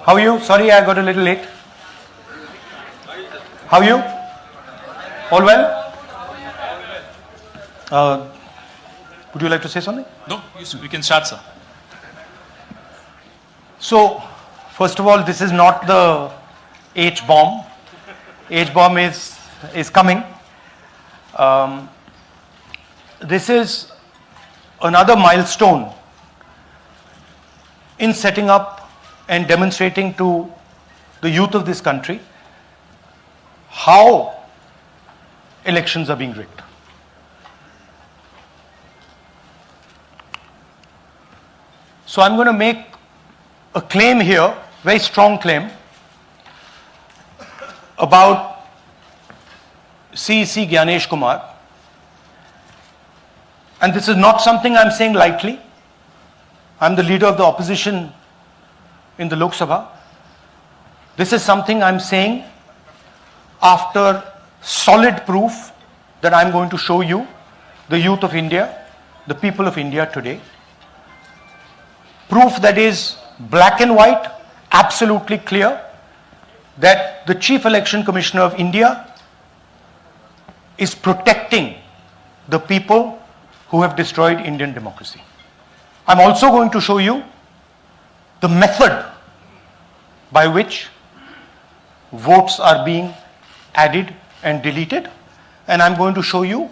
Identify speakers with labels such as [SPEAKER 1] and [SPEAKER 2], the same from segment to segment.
[SPEAKER 1] How are you? Sorry, I got a little late. How are you? All well? Would you like to say something?
[SPEAKER 2] No, we can start, sir.
[SPEAKER 1] So, first of all, this is not the H-bomb. H-bomb is coming. This is another milestone in setting up and demonstrating to the youth of this country how elections are being rigged. So I'm going to make a claim here, very strong claim, about CEC Gyanesh Kumar. And this is not something I'm saying lightly. I'm the leader of the opposition in the Lok Sabha. This is something I'm saying after solid proof that I'm going to show you, the youth of India, the people of India today. Proof that is black and white, absolutely clear, that the Chief Election Commissioner of India is protecting the people who have destroyed Indian democracy. I'm also going to show you the method by which votes are being added and deleted, and I'm going to show you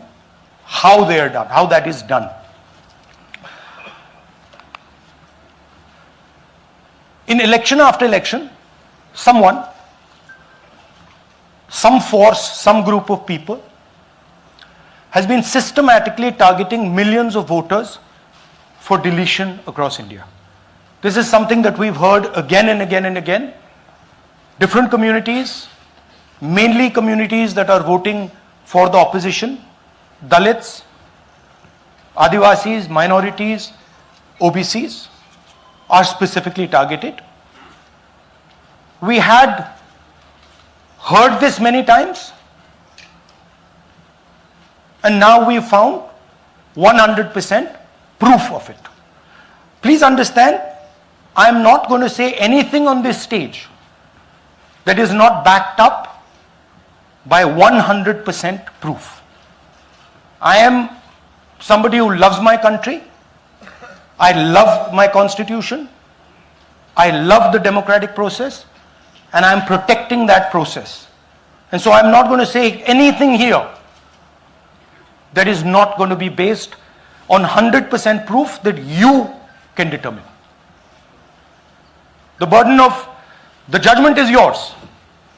[SPEAKER 1] how they are done, how that is done. In election after election, someone, some force, some group of people has been systematically targeting millions of voters for deletion across India. This is something that we've heard again and again and again. Different communities, mainly communities that are voting for the opposition, Dalits, Adivasis, minorities, OBCs, are specifically targeted. We had heard this many times, and now we found 100% proof of it. Please understand, I am not going to say anything on this stage that is not backed up by 100% proof. I am somebody who loves my country. I love my constitution. I love the democratic process, and I am protecting that process. And so I'm not going to say anything here that is not going to be based on 100% proof that you can determine. The burden of the judgment is yours.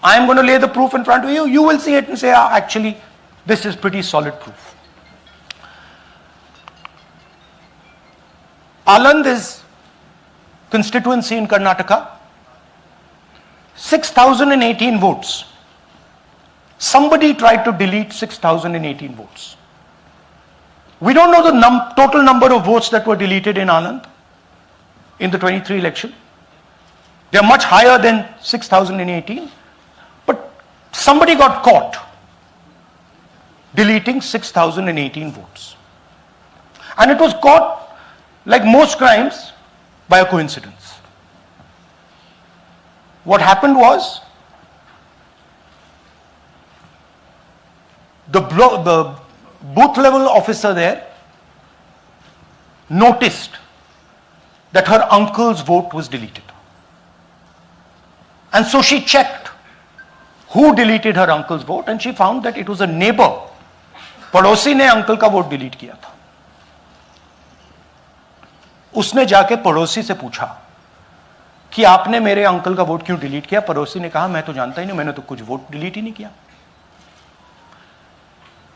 [SPEAKER 1] I am going to lay the proof in front of you. You will see it and say, actually, this is pretty solid proof. Aland is constituency in Karnataka. 6,018 votes. Somebody tried to delete 6,018 votes. We don't know the total number of votes that were deleted in Anand in the 23 election. They are much higher than 6,018. But somebody got caught deleting 6,018 votes. And it was caught, like most crimes, by a coincidence. What happened was, the booth level officer there noticed that her uncle's vote was deleted. And so she checked who deleted her uncle's vote, and she found that it was a neighbor. पड़ोसी ने uncle का vote delete किया था. उसने जाके पड़ोसी से पूछा कि आपने मेरे अंकल का वोट क्यों डिलीट किया. पड़ोसी ने कहा, मैं तो जानता ही नहीं, मैंने तो कुछ वोट डिलीट ही नहीं किया.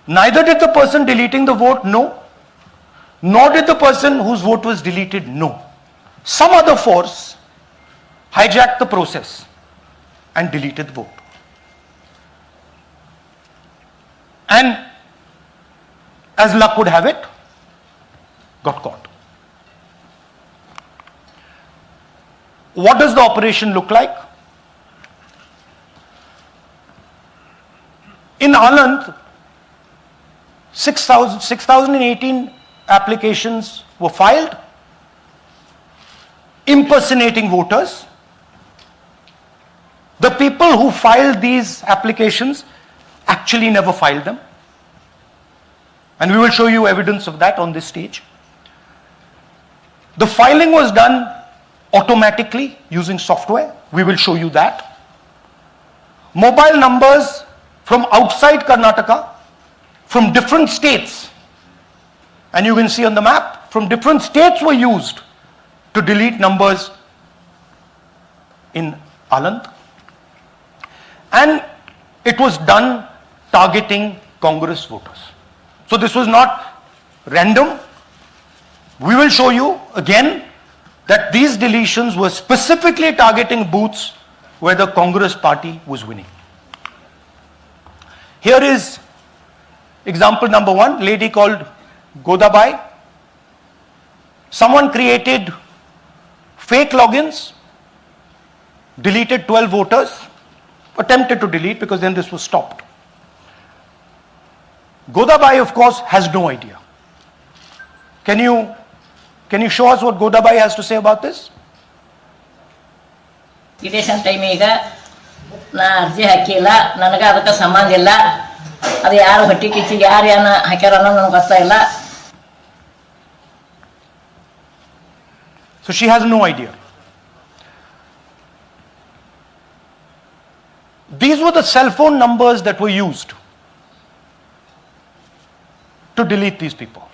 [SPEAKER 1] Neither did the person deleting the vote know, nor did the person whose vote was deleted know. Some other force hijacked the process and deleted the vote. And as luck would have it, got caught. What does the operation look like? In Anand, 6,018 applications were filed impersonating voters The people who filed these applications actually never filed them. And we will show you evidence of that on this stage. The filing was done automatically using software. We will show you that. Mobile numbers from outside Karnataka, from different states, and you can see on the map, from different states were used to delete numbers in Aland. And it was done targeting Congress voters. So this was not random. We will show you again that these deletions were specifically targeting booths where the Congress party was winning. Here is example number 1, lady called Godabai. Someone created fake logins, deleted 12 voters, attempted to delete because then this was stopped. Godabai, of course, has no idea. Can you show us what Godabai has to say about this?
[SPEAKER 2] Election time ಈಗ ನಾ ಅರ್ಜಿ ಹಾಕಿಲ್ಲ, ನನಗೆ ಅದಕ್ಕೆ ಸಂಬಂಧ ಇಲ್ಲ. ಅದು ಯಾರು ಹೊಟ್ಟಿ ಕಿಚ್ಚಿಗೆ ಯಾರು ಏನ ಹಾಕ್ಯಾರ ಅನ್ನೋದು ನನಗೆ ಗೊತ್ತಾಗಿಲ್ಲ.
[SPEAKER 1] So she has no idea. These were the cell phone numbers that were used to delete these people.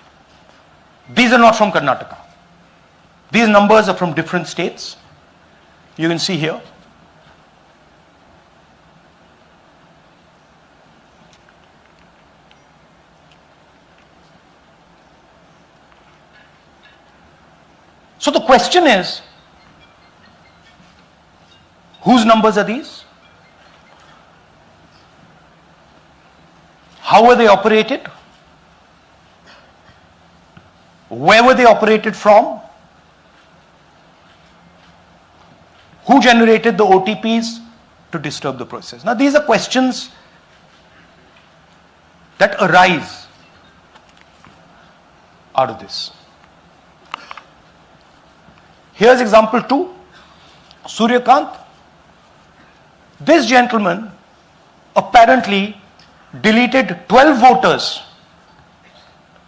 [SPEAKER 1] These are not from Karnataka. These numbers are from different states. You can see here. So the question is, whose numbers are these? How were they operated? Where were they operated from? Who generated the OTPs to disturb the process? Now these are questions that arise out of this. Here's example 2, Suryakant. This gentleman apparently deleted 12 voters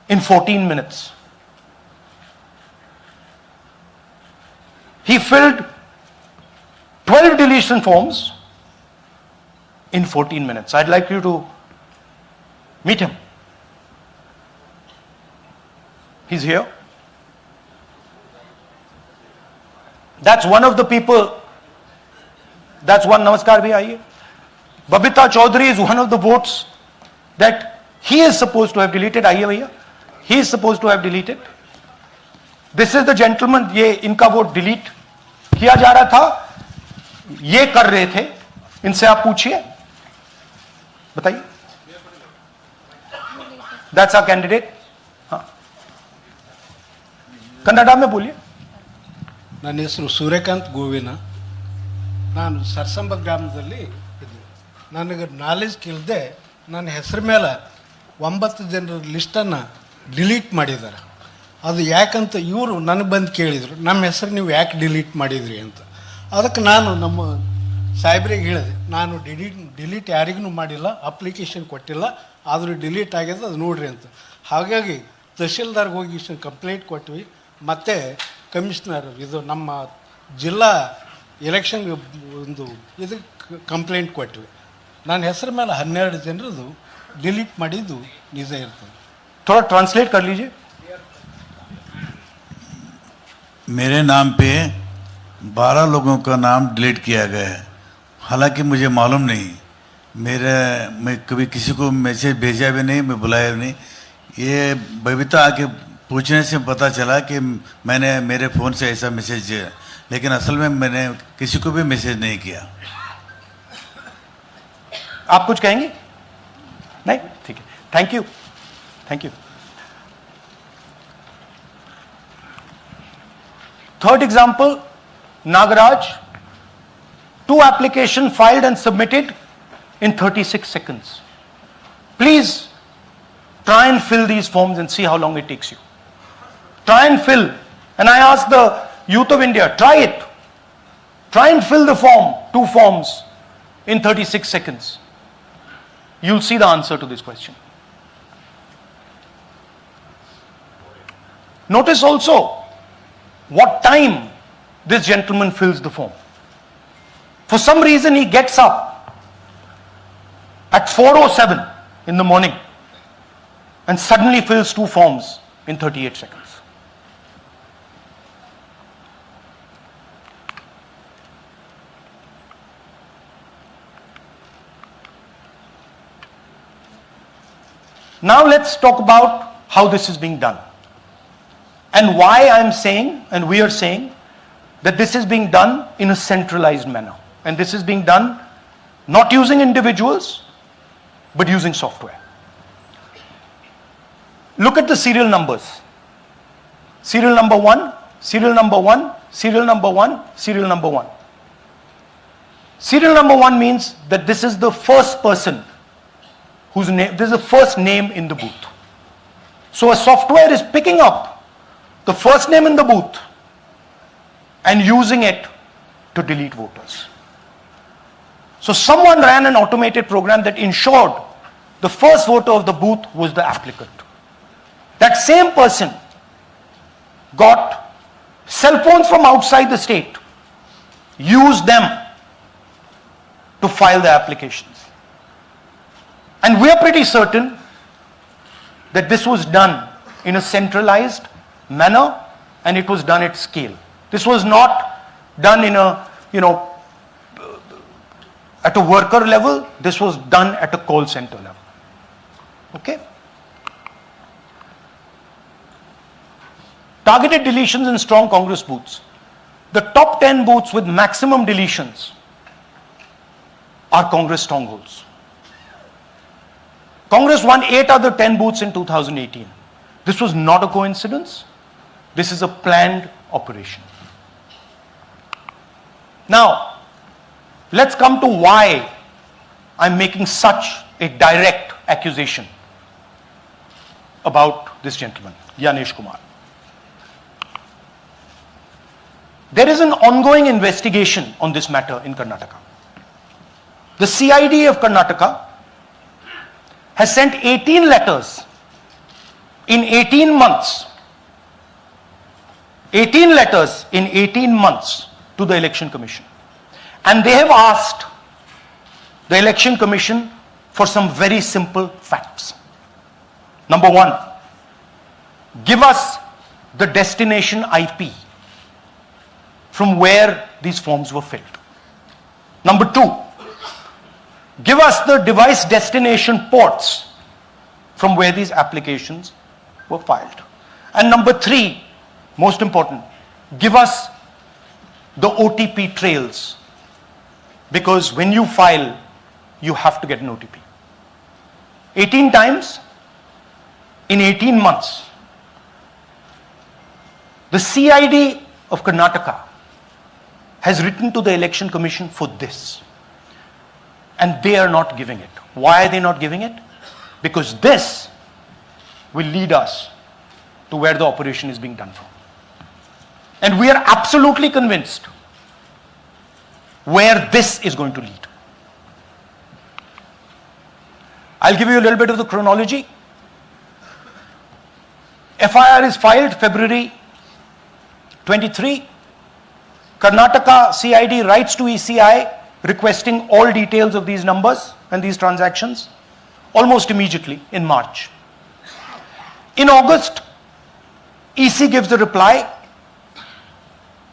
[SPEAKER 1] in 14 minutes. He filled 12 deletion forms in 14 minutes. I'd like you to meet him. He's here. That's one of the people. That's one. Namaskar bhi aiye. Babita Chaudhary is one of the votes that he is supposed to have deleted. Aiye bhaiya. He is supposed to have deleted. This is the gentleman. ये इनका vote delete किया जा रहा था, ये कर रहे थे. इनसे आप पूछिए, बताइए. That's our candidate. हाँ, कन्नड़ा में बोलिए.
[SPEAKER 3] ನನ್ನ ಹೆಸರು ಸೂರ್ಯಕಾಂತ್ ಗೋವಿನ. ನಾನು ಸರ್ಸಂಬ ಗ್ರಾಮದಲ್ಲಿ ಇದ್ದೆ. ನನಗೆ ನಾಲೆಜ್ ಕೇಳದೆ ನನ್ನ ಹೆಸರು ಮೇಲೆ 9 ಜನರ ಲಿಸ್ಟನ್ನು ಡಿಲೀಟ್ ಮಾಡಿದ್ದಾರೆ. ಅದು ಯಾಕಂತ ಇವರು ನನಗೆ ಬಂದು ಕೇಳಿದರು, ನಮ್ಮ ಹೆಸರು ನೀವು ಯಾಕೆ ಡಿಲೀಟ್ ಮಾಡಿದ್ರಿ ಅಂತ. ಅದಕ್ಕೆ ನಾನು ನಮ್ಮ ಸಾಹೇಬ್ರಿಗೆ ಹೇಳಿದೆ, ನಾನು ಡಿಲೀಟ್ ಯಾರಿಗೂ ಮಾಡಿಲ್ಲ, ಅಪ್ಲಿಕೇಶನ್ ಕೊಟ್ಟಿಲ್ಲ, ಆದರೂ ಡಿಲೀಟ್ ಆಗ್ಯದ, ಅದು ನೋಡ್ರಿ ಅಂತ. ಹಾಗಾಗಿ ತಹಶೀಲ್ದಾರ್ಗೆ ಹೋಗಿ ಕಂಪ್ಲೇಂಟ್ ಕೊಟ್ವಿ. ಮತ್ತು ಕಮಿಷ್ನರ್ ಇದು ನಮ್ಮ ಜಿಲ್ಲಾ ಎಲೆಕ್ಷನ್ ಒಂದು ಇದಕ್ಕೆ ಕಂಪ್ಲೇಂಟ್ ಕೊಟ್ವಿ. ನನ್ನ ಹೆಸರು ಮೇಲೆ 12 ಜನರದು ಡಿಲೀಟ್ ಮಾಡಿದ್ದು ನಿಜ ಇರ್ತದೆ.
[SPEAKER 1] थोड़ा ट्रांसलेट कर लीजिए.
[SPEAKER 4] मेरे नाम पे 12 लोगों का नाम डिलीट किया गया है. हालांकि मुझे मालूम नहीं, मैं कभी किसी को मैसेज भेजा भी नहीं, मैं बुलाया भी नहीं. ये बबीता आके पूछने से पता चला कि मैंने मेरे फ़ोन से ऐसा मैसेज किया, लेकिन असल में मैंने किसी को भी मैसेज नहीं किया.
[SPEAKER 1] आप कुछ कहेंगे? नहीं, ठीक है. Thank you. Thank you. Third example, Nagaraj. 2 applications filed and submitted in 36 seconds. Please try and fill these forms and see how long it takes you. Try and fill. And I ask the youth of India, try it. Try and fill the form, 2 forms in 36 seconds? You'll see the answer to this question. Notice also what time this gentleman fills the form. For some reason he gets up at 4:07 in the morning and suddenly fills 2 forms in 38 seconds. Now let's talk about how this is being done and why I'm saying and we are saying that this is being done in a centralized manner, and this is being done not using individuals but using software. Look at the serial numbers. Serial number 1, serial number 1, serial number 1, serial number 1. Serial number 1 means that this is the first person whose name, this is the first name in the booth. So a software is picking up the first name in the booth and using it to delete voters. So someone ran an automated program that ensured the first voter of the booth was the applicant. That same person got cell phones from outside the state, used them to file the applications. And we are pretty certain that this was done in a centralized manner and it was done at scale. This was not done in a, at a worker level. This was done at a call center level. Okay? Targeted deletions in strong Congress booths. The top 10 booths with maximum deletions are Congress strongholds. Congress won 8 other 10 booths in 2018. This was not a coincidence. This is a planned operation. Now, let's come to why I'm making such a direct accusation about this gentleman, Gyanesh Kumar. There is an ongoing investigation on this matter in Karnataka. The CID of Karnataka has sent 18 letters in 18 months. 18 letters in 18 months to the Election Commission. And they have asked the Election Commission for some very simple facts. Number 1, give us the destination IP from where these forms were filled. Number 2, give us the device destination ports from where these applications were filed. And number 3, most important, give us the OTP trails, because when you file, you have to get an OTP. 18 times in 18 months. The CID of Karnataka has written to the Election Commission for this. And they are not giving it. Why are they not giving it? Because this will lead us to where the operation is being done from. And we are absolutely convinced where this is going to lead. I'll give you a little bit of the chronology. FIR is filed February 23. Karnataka CID writes to ECI requesting all details of these numbers and these transactions almost immediately in March. In August, EC gives a reply,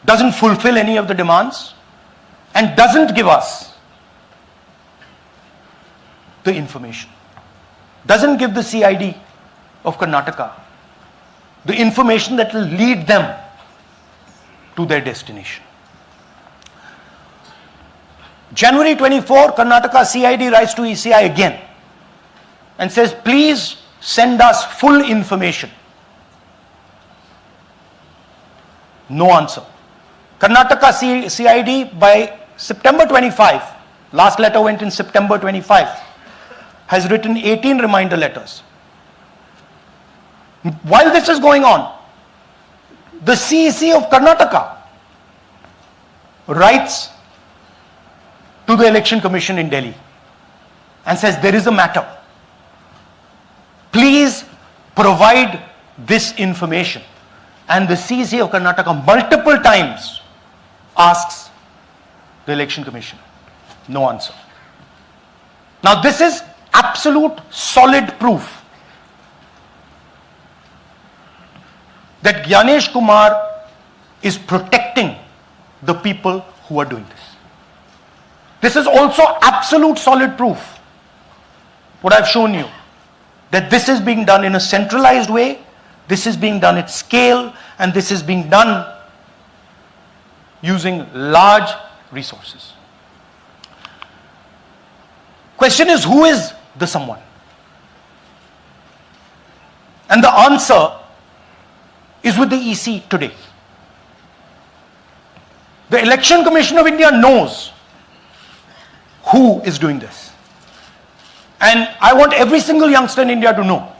[SPEAKER 1] doesn't fulfill any of the demands, and doesn't give us the information. Doesn't give the CID of Karnataka the information that will lead them to their destination. January 24, Karnataka CID writes to ECI again and says, please send us full information. No answer. Karnataka CID by September 25, last letter went in September 25, has written 18 reminder letters. While this is going on, the CEC of Karnataka writes to the Election Commission in Delhi and says there is a matter. Please provide this information. And the CC of Karnataka multiple times asks the Election Commission. No answer. Now this is absolute solid proof that Gyanesh Kumar is protecting the people who are doing this. This is also absolute solid proof, what I've shown you, that this is being done in a centralized way, this is being done at scale, and this is being done using large resources. Question is, who is the someone? And the answer is with the EC today. The Election Commission of India knows who is doing this. And I want every single youngster in India to know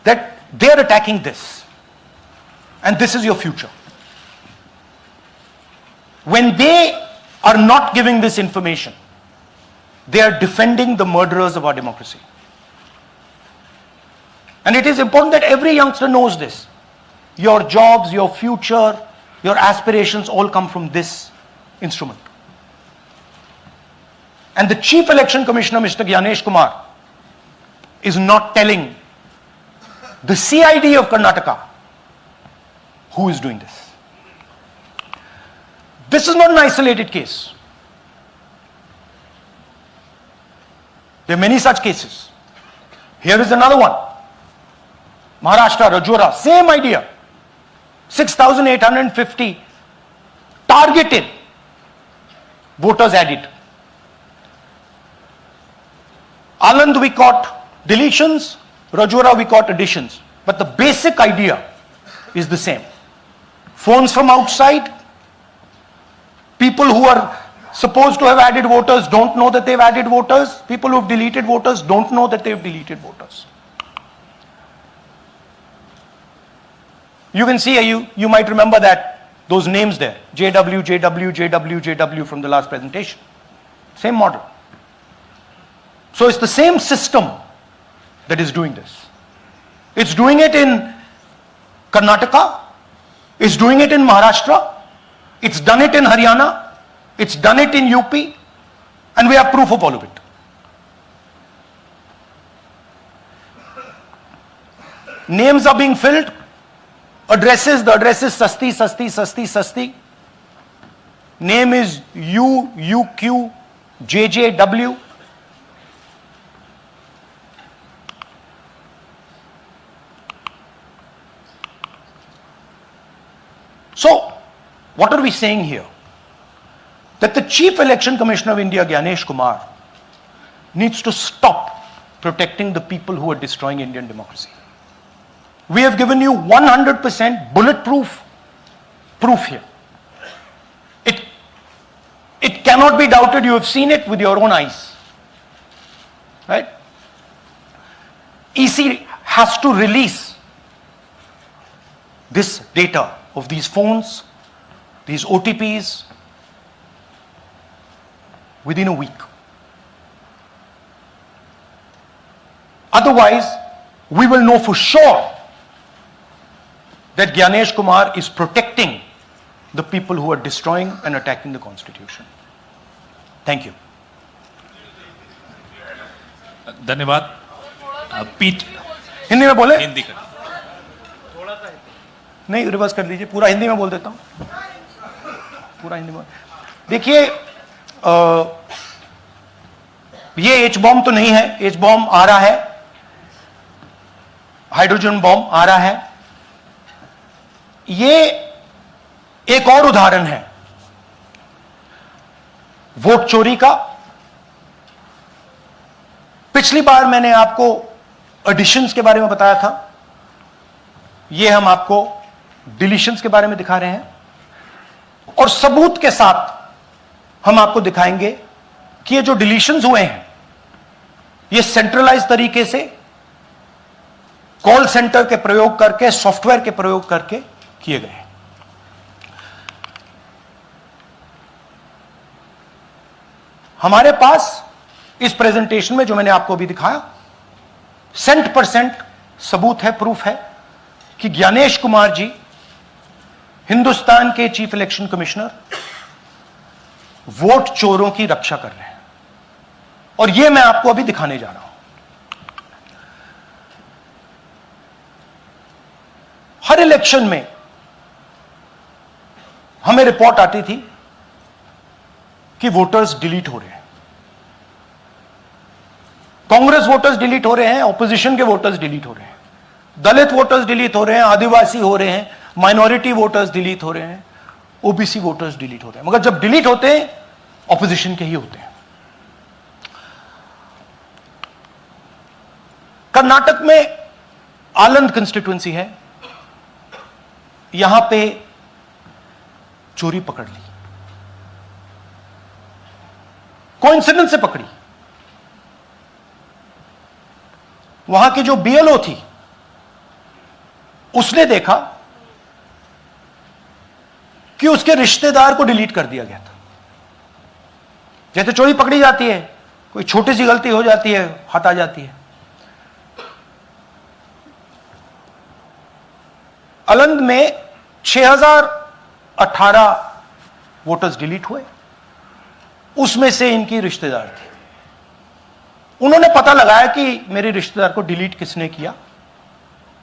[SPEAKER 1] that they are attacking this. And this is your future. When they are not giving this information, they are defending the murderers of our democracy. And it is important that every youngster knows this. Your jobs, your future, your aspirations all come from this instrument. And the Chief Election Commissioner, Mr. Gyanesh Kumar, is not telling the CID of Karnataka who is doing this. This is not an isolated case. There are many such cases. Here is another one. Maharashtra, Rajora, same idea. 6,850 targeted voters added. Anand we caught deletions, Rajora we caught additions. But the basic idea is the same. Phones from outside, people who are supposed to have added voters don't know that they've added voters. People who've deleted voters don't know that they've deleted voters. You can see, you might remember that, those names there. JW, JW, JW, JW from the last presentation. Same model. So it's the same system that is doing this. It's doing it in Karnataka. It's doing it in Maharashtra. It's done it in Haryana. It's done it in UP. And we have proof of all of it. Names are being filled. Addresses, the address is Sasti, Sasti, Sasti, Sasti. Name is UQ, JJW. So, what are we saying here? That the Chief Election Commissioner of India, Gyanesh Kumar, needs to stop protecting the people who are destroying Indian democracy. We have given you 100% bulletproof proof here. It cannot be doubted. You have seen it with your own eyes. Right? EC has to release this data of these phones, these OTPs, within a week. Otherwise, we will know for sure that Gyanesh Kumar is protecting the people who are destroying and attacking the constitution. Thank you.
[SPEAKER 5] धन्यवाद पीठ
[SPEAKER 1] हिंदी में बोले?
[SPEAKER 5] हिंदी का
[SPEAKER 1] नहीं, reverse कर दीजिए, पूरा हिंदी में बोल देता हूं, पूरा हिंदी में। देखिए, ये एच बॉम्ब तो नहीं है, एच बॉम्ब आ रहा है, हाइड्रोजन बॉम्ब आ रहा है। ये एक और उदाहरण है वोट चोरी का। पिछली बार मैंने आपको एडिशंस के बारे में बताया था, ये हम आपको डिलीशंस के बारे में दिखा रहे हैं, और सबूत के साथ हम आपको दिखाएंगे कि ये जो डिलीशंस हुए हैं ये सेंट्रलाइज तरीके से कॉल सेंटर के प्रयोग करके, सॉफ्टवेयर के प्रयोग करके किए गए हैं। हमारे पास इस प्रेजेंटेशन में जो मैंने आपको अभी दिखाया 100% सबूत है, प्रूफ है कि ज्ञानेश कुमार जी हिंदुस्तान के चीफ इलेक्शन कमिश्नर वोट चोरों की रक्षा कर रहे हैं, और यह मैं आपको अभी दिखाने जा रहा हूं। हर इलेक्शन में हमें रिपोर्ट आती थी कि वोटर्स डिलीट हो रहे हैं, कांग्रेस वोटर्स डिलीट हो रहे हैं, ऑपोजिशन के वोटर्स डिलीट हो रहे हैं, दलित वोटर्स डिलीट हो रहे हैं, आदिवासी हो रहे हैं, माइनॉरिटी वोटर्स डिलीट हो रहे हैं, ओबीसी वोटर्स डिलीट हो रहे हैं। मगर जब डिलीट होते हैं ऑपोजिशन के ही होते हैं। कर्नाटक में आलंद कंस्टिट्यूएंसी है, यहां पे चोरी पकड़ ली, कोइंसिडेंस से पकड़ी। वहां की जो बीएलओ थी उसने देखा कि उसके रिश्तेदार को डिलीट कर दिया गया था। जैसे चोरी पकड़ी जाती है, कोई छोटी सी गलती हो जाती है, हाथ आ जाती है। आलंद में 6018 वोटर्स डिलीट हुए, उसमें से इनकी रिश्तेदार थे। उन्होंने पता लगाया कि मेरे रिश्तेदार को डिलीट किसने किया।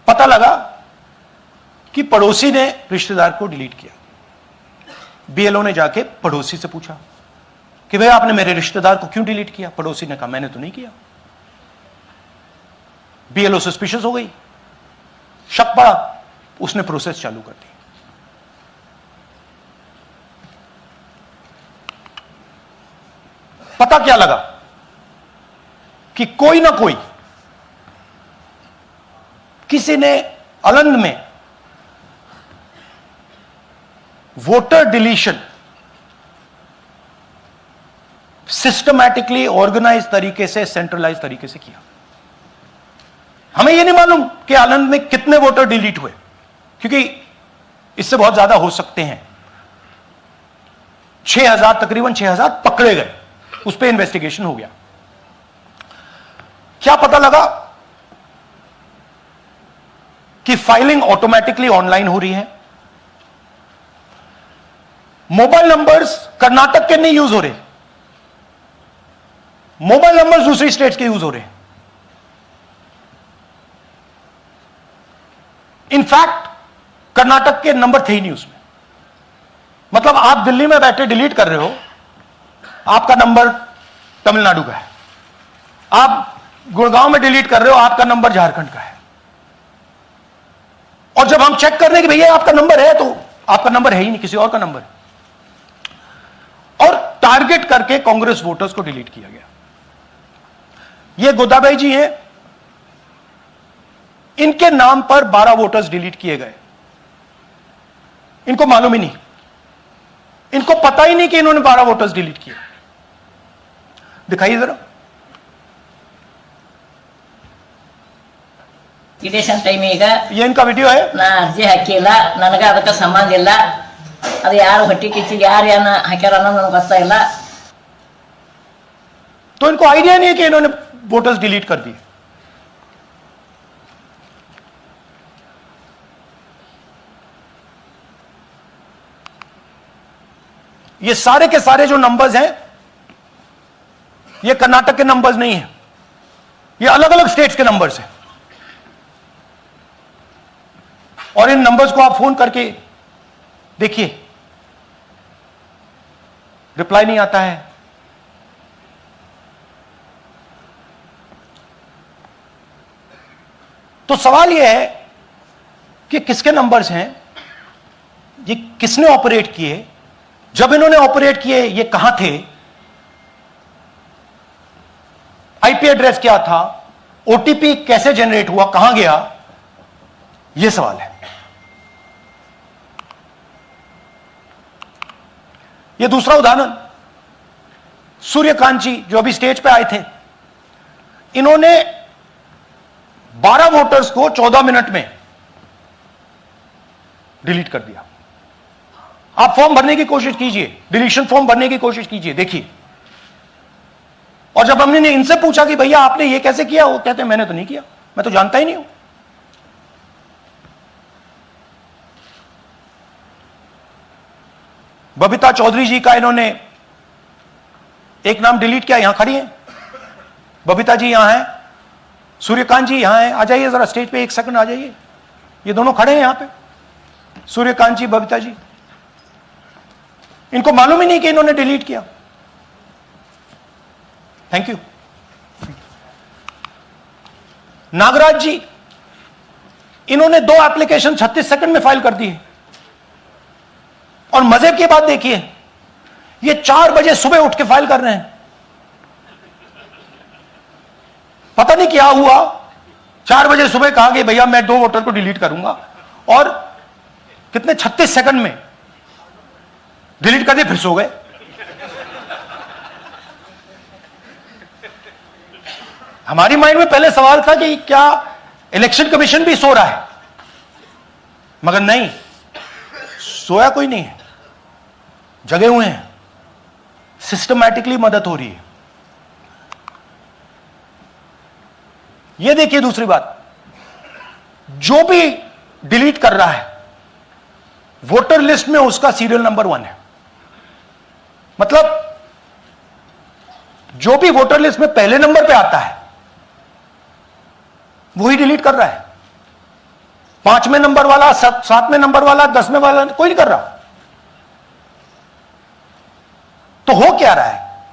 [SPEAKER 1] पता लगा कि पड़ोसी ने रिश्तेदार को डिलीट किया। बीएलओ ने जाके पड़ोसी से पूछा कि भाई आपने मेरे रिश्तेदार को क्यों डिलीट किया। पड़ोसी ने कहा मैंने तो नहीं किया। बीएलओ सस्पिशियस हो गई, शक पड़ा, उसने प्रोसेस चालू कर दी। पता क्या लगा कि कोई ना कोई, किसी ने आलंद में वोटर डिलीशन सिस्टमैटिकली ऑर्गेनाइज तरीके से, सेंट्रलाइज तरीके से किया। हमें यह नहीं मालूम कि आलंद में कितने वोटर डिलीट हुए, क्योंकि इससे बहुत ज्यादा हो सकते हैं। 6000, तकरीबन 6000 पकड़े गए, उस पर इन्वेस्टिगेशन हो गया। क्या पता लगा कि फाइलिंग ऑटोमेटिकली ऑनलाइन हो रही है। मोबाइल नंबर्स कर्नाटक के नहीं यूज हो रहे, मोबाइल नंबर्स दूसरी स्टेट्स के यूज हो रहे हैं। इनफैक्ट कर्नाटक के नंबर थे ही नहीं उसमें। मतलब आप दिल्ली में बैठे डिलीट कर रहे हो, आपका नंबर तमिलनाडु का है। आप गुड़गांव में डिलीट कर रहे हो, आपका नंबर झारखंड का है। और जब हम चेक कर रहे हैं कि भैया आपका नंबर है, तो आपका नंबर है ही नहीं, किसी और का नंबर है। और टारगेट करके कांग्रेस वोटर्स को डिलीट किया गया। ये गोदाबाई जी हैं, इनके नाम पर 12 वोटर्स डिलीट किए गए। इनको मालूम ही नहीं, इनको पता ही नहीं कि इन्होंने 12 वोटर्स डिलीट किए। दिखाइए जरा।
[SPEAKER 2] ಇಲೆಕ್ಷನ್ ಟೈಮ್ ಈಗ
[SPEAKER 1] ये इनका वीडियो है।
[SPEAKER 2] ನಾ ಅರ್ಜಿ ಹಾಕಿಲ್ಲ, ನನಗೆ ಅದಕ್ಕೆ ಸಂಬಂಧ ಇಲ್ಲ। ಅದು ಯಾರು ಹೊಟ್ಟಿ ಕಿಚ್ಚಿಗೆ ಯಾರು ಏನ ಹಾಕ್ಯಾರ ಅನ್ನೋದು ನನಗೆ ಗೊತ್ತಾಗಿಲ್ಲ।
[SPEAKER 1] तो इनको आइडिया नहीं है कि इन्होंने वोटर्स डिलीट कर दिए। ये सारे के सारे जो नंबर्स हैं, ये कर्नाटक के नंबर्स नहीं हैं, ये अलग अलग स्टेट्स के नंबर्स हैं। और इन नंबर्स को आप फोन करके देखिए, रिप्लाई नहीं आता है। तो सवाल यह है कि किसके नंबर्स हैं, ये किसने ऑपरेट किए, जब इन्होंने ऑपरेट किए ये कहां थे, आईपी एड्रेस क्या था, ओटीपी कैसे जनरेट हुआ, कहां गया, यह सवाल है। यह दूसरा उदाहरण, सूर्यकांत जी जो अभी स्टेज पे आए थे, इन्होंने 12 वोटर्स को 14 मिनट में डिलीट कर दिया। आप फॉर्म भरने की कोशिश कीजिए, डिलीशन फॉर्म भरने की कोशिश कीजिए, देखिए और जब हमने इनसे पूछा कि भैया आपने ये कैसे किया, वो कहते हैं मैंने तो नहीं किया, मैं तो जानता ही नहीं हूं। बबीता चौधरी जी का इन्होंने एक नाम डिलीट किया, यहां खड़ी हैं बबीता जी, यहां हैं, सूर्यकांत जी यहां हैं, आ जाइए जरा स्टेज पे, एक सेकंड आ जाइए, ये दोनों खड़े हैं यहां पे, सूर्यकांत जी, बबीता जी। इनको मालूम ही नहीं कि इन्होंने डिलीट किया। Thank you. नागराज जी, इन्होंने 2 एप्लीकेशन 36 सेकंड में फाइल कर दी है। और मजे की बात देखिए, ये 4 बजे सुबह उठ के फाइल कर रहे हैं। पता नहीं क्या हुआ, 4 बजे सुबह कहा कि भैया मैं 2 वोटर को डिलीट करूंगा, और कितने 36 सेकंड में डिलीट कर दिए, फिर सो गए। हमारी माइंड में पहले सवाल था कि क्या इलेक्शन कमीशन भी सो रहा है, मगर नहीं, सोया कोई नहीं है, जगे हुए हैं, सिस्टमैटिकली मदद हो रही है। यह देखिए दूसरी बात, जो भी डिलीट कर रहा है वोटर लिस्ट में उसका सीरियल नंबर 1 है। मतलब जो भी वोटर लिस्ट में पहले नंबर पे आता है वही डिलीट कर रहा है। 5वें नंबर वाला, 7वें नंबर वाला, 10वें वाला कोई नहीं कर रहा। तो हो क्या रहा है,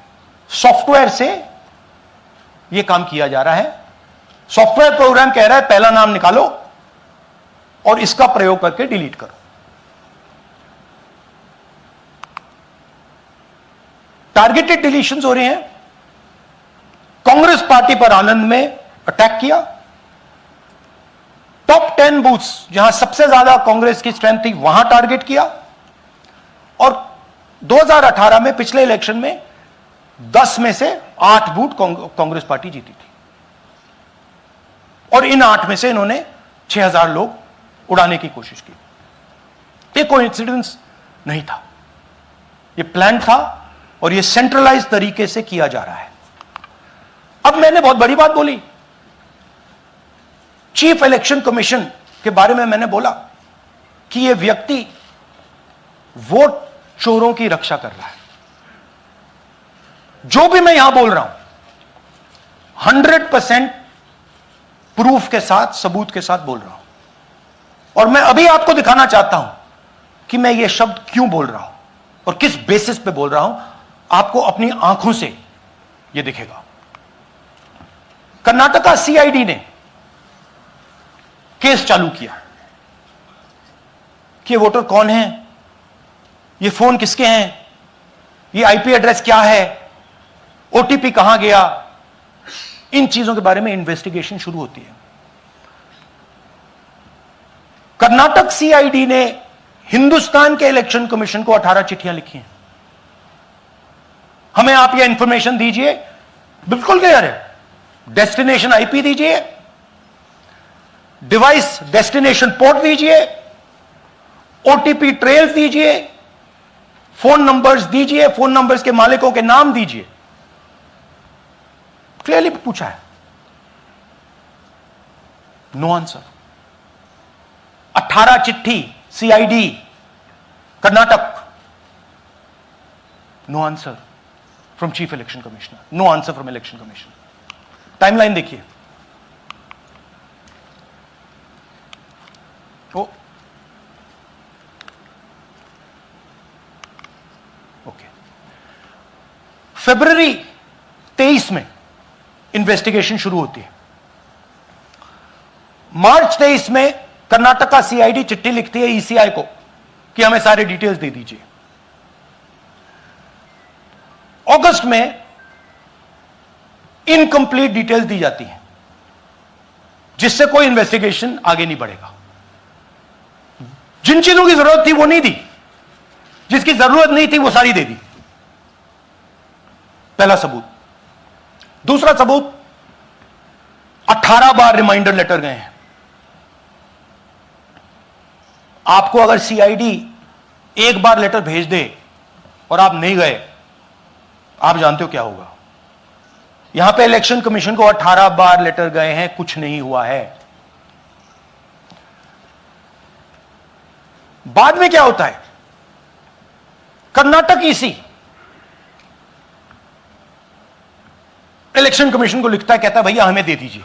[SPEAKER 1] सॉफ्टवेयर से यह काम किया जा रहा है। सॉफ्टवेयर प्रोग्राम कह रहा है पहला नाम निकालो और इसका प्रयोग करके डिलीट करो। टारगेटेड डिलीशंस हो रहे हैं। कांग्रेस पार्टी पर आनंद में अटैक किया। टॉप 10 बूथ्स जहां सबसे ज्यादा कांग्रेस की स्ट्रेंथ थी वहां टारगेट किया। और 2018 में पिछले इलेक्शन में 10 में से 8 बूथ कांग्रेस पार्टी जीती थी, और इन 8 में से इन्होंने 6000 लोग उड़ाने की कोशिश की। ये कोइंसिडेंस नहीं था, ये प्लान था, और ये सेंट्रलाइज तरीके से किया जा रहा है। अब मैंने बहुत बड़ी बात बोली, चीफ इलेक्शन कमीशन के बारे में मैंने बोला कि यह व्यक्ति वोट चोरों की रक्षा कर रहा है। जो भी मैं यहां बोल रहा हूं 100% प्रूफ के साथ, सबूत के साथ बोल रहा हूं, और मैं अभी आपको दिखाना चाहता हूं कि मैं ये शब्द क्यों बोल रहा हूं और किस बेसिस पे बोल रहा हूं। आपको अपनी आंखों से यह दिखेगा। कर्नाटका सीआईडी ने केस चालू किया कि ये वोटर कौन है, ये फोन किसके हैं, ये आईपी एड्रेस क्या है, ओटीपी कहां गया, इन चीजों के बारे में इन्वेस्टिगेशन शुरू होती है। कर्नाटक सीआईडी ने हिंदुस्तान के इलेक्शन कमीशन को 18 चिट्ठियां लिखी हैं। हमें आप ये इंफॉर्मेशन दीजिए, बिल्कुल क्लियर है, डेस्टिनेशन आईपी दीजिए, डिवाइस डेस्टिनेशन पोर्ट दीजिए, ओटीपी ट्रेल्स दीजिए, फोन नंबर्स दीजिए, फोन नंबर्स के मालिकों के नाम दीजिए। क्लियरली पूछा है, नो आंसर। 18 चिट्ठी CID Karnataka, no answer from chief election commissioner, no answer from election commission. Timeline देखिए, ओके, फरवरी 23 में इन्वेस्टिगेशन शुरू होती है। मार्च 23 में कर्नाटका सीआईडी चिट्ठी लिखती है ईसीआई को कि हमें सारे डिटेल्स दे दीजिए। अगस्त में इनकंप्लीट डिटेल्स दी जाती हैं, जिससे कोई इन्वेस्टिगेशन आगे नहीं बढ़ेगा। जिन चीजों की जरूरत थी वो नहीं दी, जिसकी जरूरत नहीं थी वो सारी दे दी। पहला सबूत। दूसरा सबूत, 18 बार रिमाइंडर लेटर गए हैं। आपको अगर सीआईडी एक बार लेटर भेज दे और आप नहीं गए, आप जानते हो क्या होगा। यहां पे इलेक्शन कमीशन को 18 बार लेटर गए हैं, कुछ नहीं हुआ है। बाद में क्या होता है, कर्नाटक ईसी इलेक्शन कमीशन को लिखता है, कहता है भैया हमें दे दीजिए,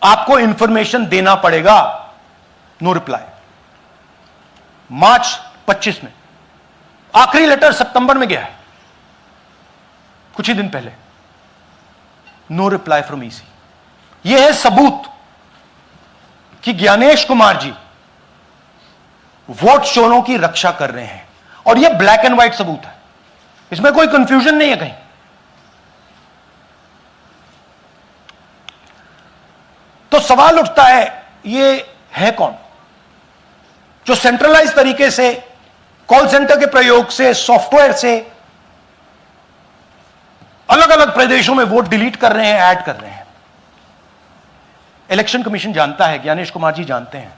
[SPEAKER 1] आपको इंफॉर्मेशन देना पड़ेगा। No reply. मार्च 25 में आखिरी लेटर सितंबर में गया है, कुछ ही दिन पहले। No reply from EC. यह है सबूत कि ज्ञानेश कुमार जी वोट चोरों की रक्षा कर रहे हैं, और यह ब्लैक एंड व्हाइट सबूत है, इसमें कोई कंफ्यूजन नहीं है कहीं। तो सवाल उठता है, ये है कौन जो सेंट्रलाइज तरीके से कॉल सेंटर के प्रयोग से, सॉफ्टवेयर से अलग अलग प्रदेशों में वोट डिलीट कर रहे हैं, ऐड कर रहे हैं। इलेक्शन कमीशन जानता है, ज्ञानेश कुमार जी जानते हैं।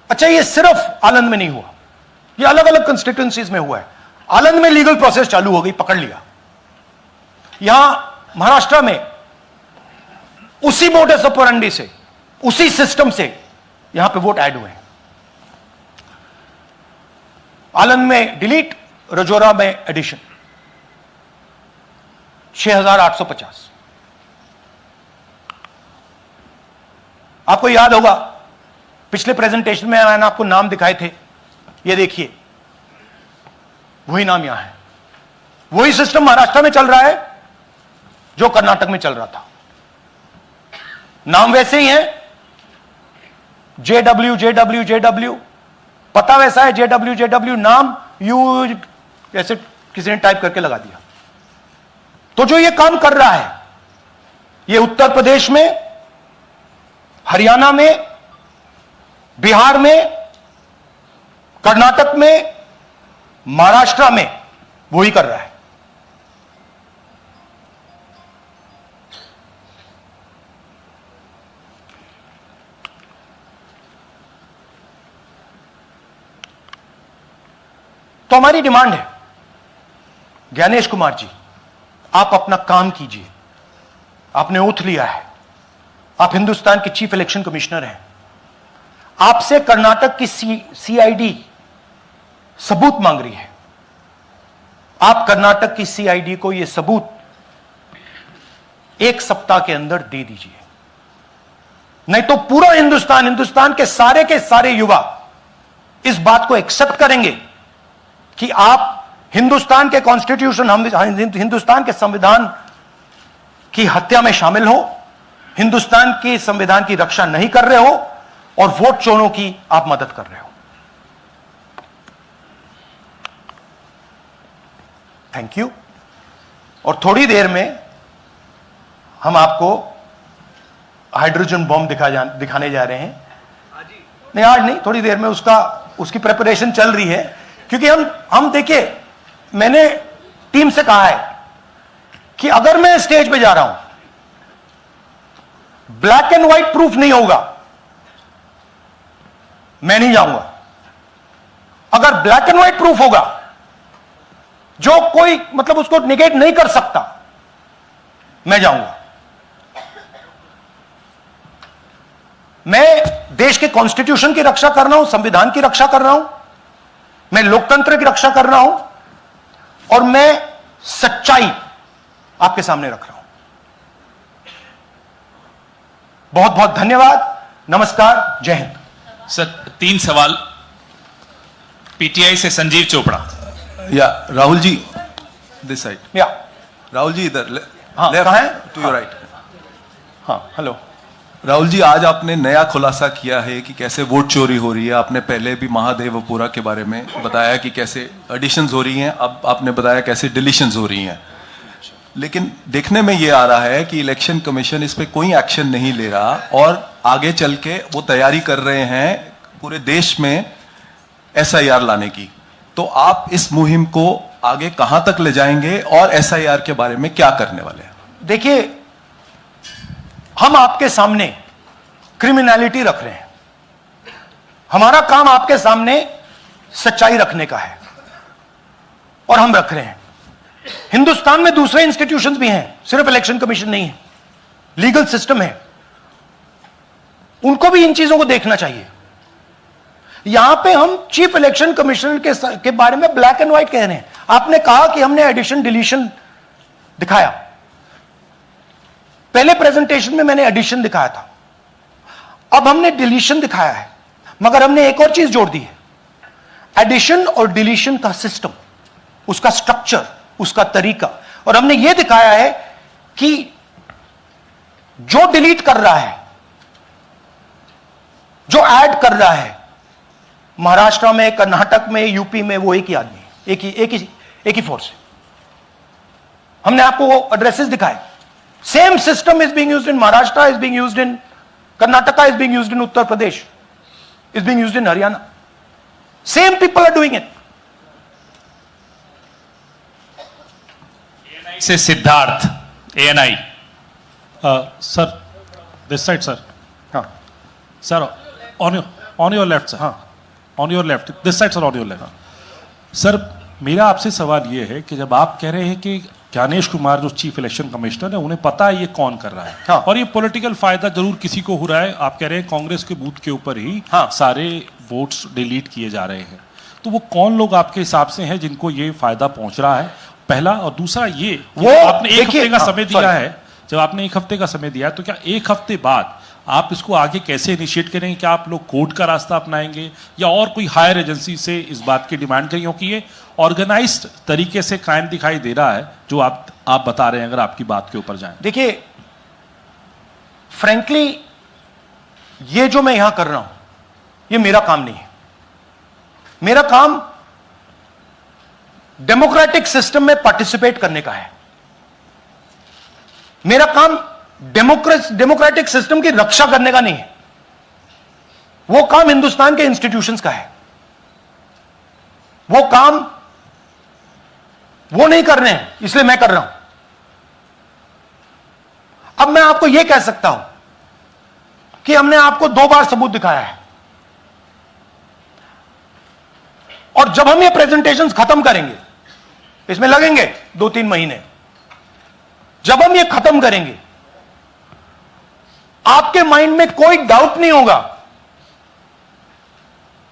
[SPEAKER 1] अच्छा, ये सिर्फ आनंद में नहीं हुआ, ये अलग अलग कंस्टिट्यूएंसीज में हुआ है। आनंद में लीगल प्रोसेस चालू हो गई, पकड़ लिया। यहां महाराष्ट्र में उसी मोडस ऑपरेंडी से, उसी सिस्टम से यहां पे वोट ऐड हुए हैं। आनंद में डिलीट, रजौरा में एडिशन, 6850। आपको याद होगा पिछले प्रेजेंटेशन में मैंने आपको नाम दिखाए थे, ये देखिए वही नाम यहां है। वही सिस्टम महाराष्ट्र में चल रहा है जो कर्नाटक में चल रहा था। नाम वैसे ही है, JW JW JW, पता वैसा है JW JW, नाम यू ऐसे किसी ने टाइप करके लगा दिया। तो जो ये काम कर रहा है, ये उत्तर प्रदेश में, हरियाणा में, बिहार में, कर्नाटक में, महाराष्ट्र में वही कर रहा है। तो हमारी डिमांड है, ज्ञानेश कुमार जी, आप अपना काम कीजिए। आपने ओथ लिया है, आप हिंदुस्तान के चीफ इलेक्शन कमिश्नर हैं। आपसे कर्नाटक की सीआईडी सबूत मांग रही है। आप कर्नाटक की सीआईडी को यह सबूत 1 सप्ताह के अंदर दे दीजिए, नहीं तो पूरा हिंदुस्तान के सारे युवा इस बात को एक्सेप्ट करेंगे कि आप हिंदुस्तान के कॉन्स्टिट्यूशन, हिंदुस्तान के संविधान की हत्या में शामिल हो, हिंदुस्तान के संविधान की रक्षा नहीं कर रहे हो, और वोट चोरों की आप मदद कर रहे हो। Thank you. और थोड़ी देर में हम आपको हाइड्रोजन बॉम्ब दिखाने जा रहे हैं। नहीं, आज नहीं, थोड़ी देर में उसकी प्रिपरेशन चल रही है। क्योंकि हम देखिए, मैंने टीम से कहा है कि अगर मैं स्टेज पे जा रहा हूं, ब्लैक एंड व्हाइट प्रूफ नहीं होगा, मैं नहीं जाऊंगा। अगर ब्लैक एंड व्हाइट प्रूफ होगा, जो कोई मतलब उसको निगेट नहीं कर सकता, मैं जाऊंगा। मैं देश के कॉन्स्टिट्यूशन की रक्षा कर रहा हूं, संविधान की रक्षा कर रहा हूं, मैं लोकतंत्र की रक्षा कर रहा हूं, और मैं सच्चाई आपके सामने रख रहा हूं। बहुत बहुत धन्यवाद, नमस्कार, जय हिंद।
[SPEAKER 5] सर 3 सवाल। पीटीआई से संजीव चोपड़ा।
[SPEAKER 6] या राहुल जी, दिस साइड।
[SPEAKER 1] या
[SPEAKER 6] राहुल जी इधर,
[SPEAKER 1] हाँ, कहाँ है?
[SPEAKER 6] To your right.
[SPEAKER 1] हाँ, हेलो।
[SPEAKER 6] राहुल जी, आज आपने नया खुलासा किया है कि कैसे वोट चोरी हो रही है। आपने पहले भी महादेवपुरा के बारे में बताया कि कैसे एडिशंस हो रही हैं, अब आपने बताया कैसे डिलीशंस हो रही हैं। लेकिन देखने में ये आ रहा है कि इलेक्शन कमीशन इस पे कोई एक्शन नहीं ले रहा, और आगे चल के वो तैयारी कर रहे हैं पूरे देश में SIR लाने की। तो आप इस मुहिम को आगे कहां तक ले जाएंगे, और SIR के बारे में क्या करने वाले हैं?
[SPEAKER 1] देखिए, हम आपके सामने क्रिमिनलिटी रख रहे हैं। हमारा काम आपके सामने सच्चाई रखने का है, और हम रख रहे हैं। हिंदुस्तान में दूसरे इंस्टीट्यूशंस भी हैं, सिर्फ इलेक्शन कमीशन नहीं है, लीगल सिस्टम है, उनको भी इन चीजों को देखना चाहिए। यहां पे हम चीफ इलेक्शन कमिश्नर के बारे में ब्लैक एंड व्हाइट कह रहे हैं। आपने कहा कि हमने एडिशन डिलीशन दिखाया, पहले प्रेजेंटेशन में मैंने एडिशन दिखाया था, अब हमने डिलीशन दिखाया है, मगर हमने एक और चीज जोड़ दी है। एडिशन और डिलीशन का सिस्टम, उसका स्ट्रक्चर, उसका तरीका, और हमने यह दिखाया है कि जो डिलीट कर रहा है, जो ऐड कर रहा है, महाराष्ट्र में, कर्नाटक में, यूपी में, वो एक ही आदमी है, एक ही फोर्स है। हमने आपको वो एड्रेसेस दिखाए। Same system is being used in Maharashtra, is being used in Karnataka, is being used in Uttar Pradesh, is being used in Haryana. Same people are doing it.
[SPEAKER 5] Say Siddharth, ANI।
[SPEAKER 7] Sir, this side, sir.
[SPEAKER 1] हाँ
[SPEAKER 7] Sir, on your left, sir.
[SPEAKER 1] हाँ
[SPEAKER 7] On your left. This side, sir, on your left. Sir, मेरा आपसे सवाल ये है कि जब आप कह रहे हैं कि ज्ञानेश कुमार जो चीफ इलेक्शन कमिश्नर है, उन्हें पता है ये कौन कर रहा है,
[SPEAKER 1] हाँ।
[SPEAKER 7] और ये पॉलिटिकल फायदा जरूर किसी को हो रहा है। आप कह रहे हैं कांग्रेस के बूथ के ऊपर ही
[SPEAKER 1] हाँ।
[SPEAKER 7] सारे वोट्स डिलीट किए जा रहे हैं, तो वो कौन लोग आपके हिसाब से हैं जिनको ये फायदा पहुंच रहा है, पहला। और दूसरा ये कि
[SPEAKER 1] वो
[SPEAKER 7] आपने एक
[SPEAKER 1] देखिए,
[SPEAKER 7] हफ्ते का
[SPEAKER 1] हाँ,
[SPEAKER 7] समय दिया
[SPEAKER 1] sorry।
[SPEAKER 7] है, जब आपने एक हफ्ते का समय दिया है, तो क्या एक हफ्ते बाद आप इसको आगे कैसे इनिशिएट करेंगे? क्या आप लोग कोर्ट का रास्ता अपनाएंगे या और कोई हायर एजेंसी से इस बात की डिमांड करेंगे? क्योंकि ये ऑर्गेनाइज्ड तरीके से कायम दिखाई दे रहा है जो आप बता रहे हैं, अगर आपकी बात के ऊपर जाएं।
[SPEAKER 1] देखिए, फ्रैंकली ये जो मैं यहां कर रहा हूं, ये मेरा काम नहीं है। मेरा काम डेमोक्रेटिक सिस्टम में पार्टिसिपेट करने का है। मेरा काम डेमोक्रेटिक सिस्टम की रक्षा करने का नहीं है। वो काम हिंदुस्तान के इंस्टीट्यूशंस का है। वो काम वो नहीं कर रहे हैं, इसलिए मैं कर रहा हूं। अब मैं आपको यह कह सकता हूं कि हमने आपको 2 बार सबूत दिखाया है, और जब हम ये प्रेजेंटेशंस खत्म करेंगे, इसमें लगेंगे 2-3 महीने, जब हम ये खत्म करेंगे, आपके माइंड में कोई डाउट नहीं होगा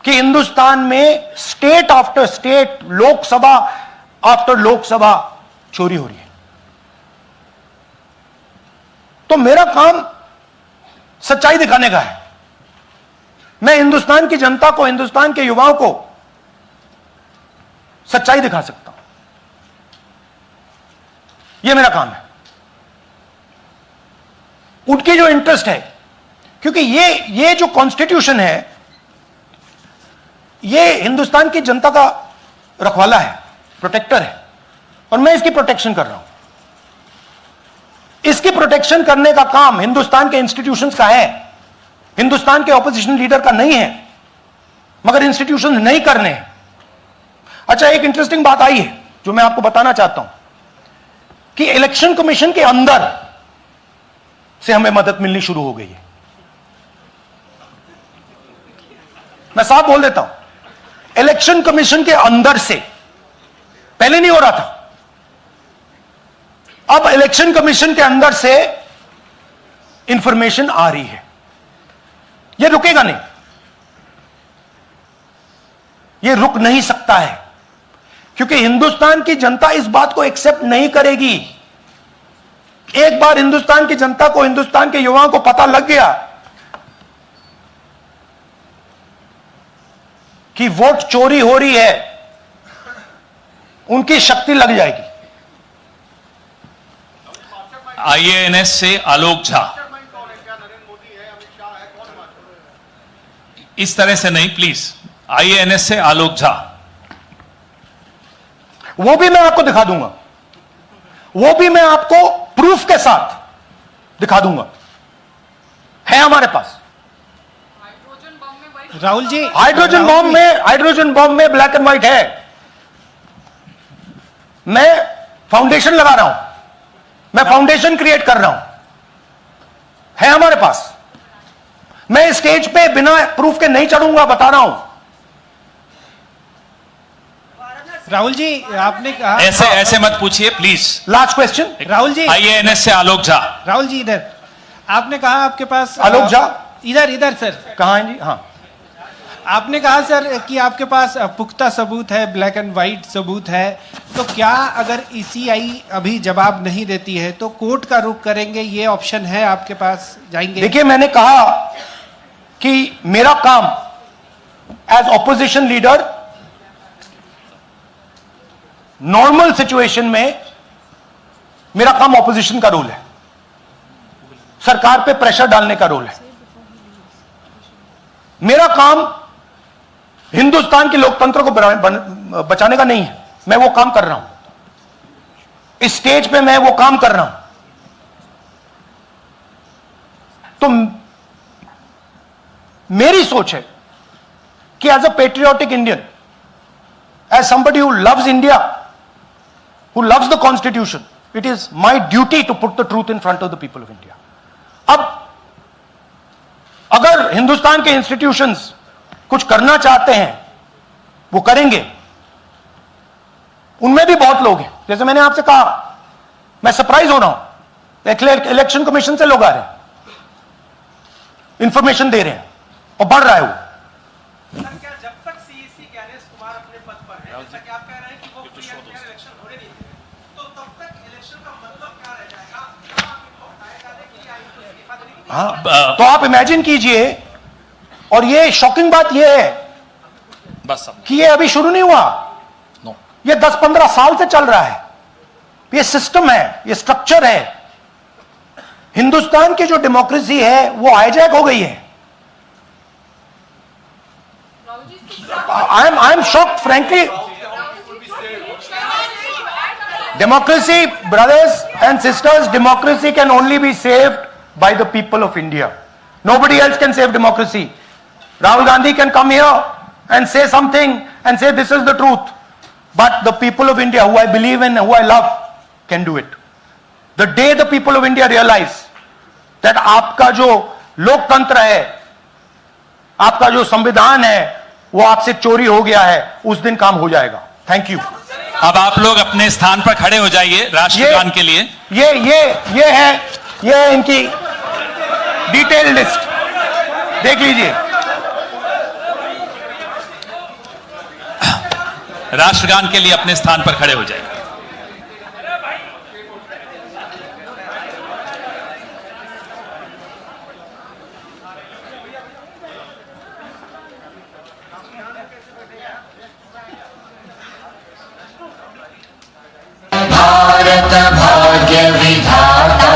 [SPEAKER 1] कि हिंदुस्तान में state after state, Lok Sabha after Lok Sabha चोरी हो रही है। तो मेरा काम सच्चाई दिखाने का है। मैं हिंदुस्तान की जनता को, हिंदुस्तान के युवाओं को सच्चाई दिखा सकता हूं। यह मेरा काम है। उनकी जो इंटरेस्ट है, क्योंकि ये जो कॉन्स्टिट्यूशन है, ये हिंदुस्तान की जनता का रखवाला है, प्रोटेक्टर है, और मैं इसकी प्रोटेक्शन कर रहा हूं। इसकी प्रोटेक्शन करने का काम हिंदुस्तान के इंस्टीट्यूशंस का है, हिंदुस्तान के ऑपोजिशन लीडर का नहीं है, मगर इंस्टीट्यूशंस नहीं करने हैं। अच्छा, एक इंटरेस्टिंग बात आई है जो मैं आपको बताना चाहता हूं कि इलेक्शन कमीशन के अंदर से हमें मदद मिलनी शुरू हो गई है। मैं साफ बोल देता हूं, इलेक्शन कमीशन के अंदर से, पहले नहीं हो रहा था, अब इलेक्शन कमीशन के अंदर से इंफॉर्मेशन आ रही है। यह रुकेगा नहीं, यह रुक नहीं सकता है, क्योंकि हिंदुस्तान की जनता इस बात को एक्सेप्ट नहीं करेगी। एक बार हिंदुस्तान की जनता को, हिंदुस्तान के युवाओं को पता लग गया कि वोट चोरी हो रही है, उनकी शक्ति लग जाएगी।
[SPEAKER 5] IANS से आलोक झा। इस तरह से नहीं प्लीज। IANS से आलोक झा।
[SPEAKER 1] वो भी मैं आपको दिखा दूंगा, वो भी मैं आपको प्रूफ के साथ दिखा दूंगा, है हमारे पास।
[SPEAKER 8] राहुल जी,
[SPEAKER 1] हाइड्रोजन बॉम्ब में ब्लैक एंड व्हाइट है। मैं फाउंडेशन लगा रहा हूं, मैं फाउंडेशन क्रिएट कर रहा हूं, है हमारे पास। मैं स्टेज पे बिना प्रूफ के नहीं चढ़ूंगा, बता रहा हूं।
[SPEAKER 8] राहुल जी आपने कहा,
[SPEAKER 5] ऐसे ऐसे मत पूछिए please.
[SPEAKER 1] Last question.
[SPEAKER 8] Rahul ji,
[SPEAKER 5] IANS से आलोक झा।
[SPEAKER 8] राहुल जी इधर, आपने कहा आपके पास
[SPEAKER 1] आलोक झा
[SPEAKER 8] इधर सर,
[SPEAKER 1] कहाँ हैं जी? हाँ,
[SPEAKER 8] आपने कहा सर कि आपके पास पुख्ता सबूत है, ब्लैक एंड व्हाइट सबूत है, तो क्या अगर ईसीआई अभी जवाब नहीं देती है तो कोर्ट का रुख करेंगे, ये ऑप्शन है आपके पास, जाएंगे?
[SPEAKER 1] देखिए मैंने कहा कि मेरा काम as opposition leader normal situation में मेरा काम ऑपोजिशन का रोल है, सरकार पे प्रेशर डालने का रोल है। मेरा काम हिंदुस्तान के लोकतंत्र को बचाने का नहीं है। मैं वो काम कर रहा हूं, इस स्टेज पे मैं वो काम कर रहा हूं। तो मेरी सोच है कि as a patriotic Indian, as somebody who loves India, who loves the constitution, it is my duty to put the truth in front of the people of India. अब अगर हिंदुस्तान के इंस्टीट्यूशंस कुछ करना चाहते हैं वो करेंगे, उनमें भी बहुत लोग हैं। जैसे मैंने आपसे कहा, मैं सरप्राइज हो रहा हूं, इलेक्शन कमीशन से लोग आ रहे हैं, इंफॉर्मेशन दे रहे हैं और बढ़ रहा है वो।
[SPEAKER 8] क्या जब तक सीईसी ज्ञानेश कुमार अपने पद पर है, जैसा कि आप कह रहे हैं कि वो फ्री एंड फेयर इलेक्शन होने नहीं देंगे, तो तब तक इलेक्शन का मतलब क्या रह जाएगा? क्या आप इनको हटाएगा कि या इनको इस्तीफा देने की?
[SPEAKER 1] हाँ, तो आप इमेजिन कीजिए, और ये शॉकिंग बात ये है
[SPEAKER 5] बस अब
[SPEAKER 1] कि ये अभी शुरू नहीं हुआ,
[SPEAKER 5] नो।
[SPEAKER 1] ये 10-15 साल से चल रहा है। ये सिस्टम है, ये स्ट्रक्चर है। हिंदुस्तान की जो डेमोक्रेसी है वो हाईजैक हो गई है। I am shocked frankly. Democracy, brothers and sisters, democracy can only be saved by the people of India. Nobody else can save democracy. Rahul Gandhi can come here and say something and say this is the truth. But the people of India, who I believe in, who I love, can do it. The day the people of India realize that आपका जो लोकतंत्र है, आपका जो संविधान है, वो आपसे चोरी हो गया है, उस दिन काम हो जाएगा। Thank you.
[SPEAKER 5] अब आप लोग अपने स्थान पर खड़े हो जाइए राष्ट्रगान के लिए।
[SPEAKER 1] ये है इनकी डिटेल लिस्ट, देख लीजिए।
[SPEAKER 5] राष्ट्रगान के लिए अपने स्थान पर खड़े हो जाइए।
[SPEAKER 9] भारत भाग्य विधाता,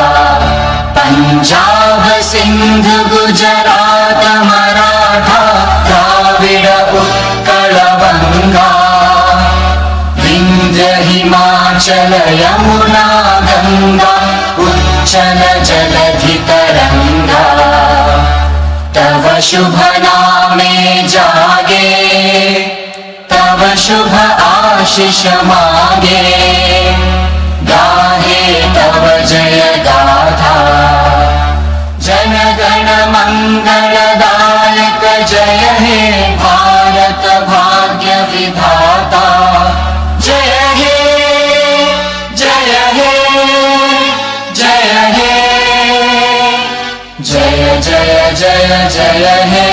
[SPEAKER 9] पंजाब सिंध गुजरात मराठा, द्राविड उत्कल बंगा, विंध्य हिमाचल यमुना गंगा, उच्चल जलधि तरंगा, तव शुभ नामे जागे, तव शुभ आशीष मागे, गाहे तव जय गाथा, जन गण मंगलदायक जय हे भारत भाग्य विधाता, जय हे जय हे जय हे, जय जय जय जय हे।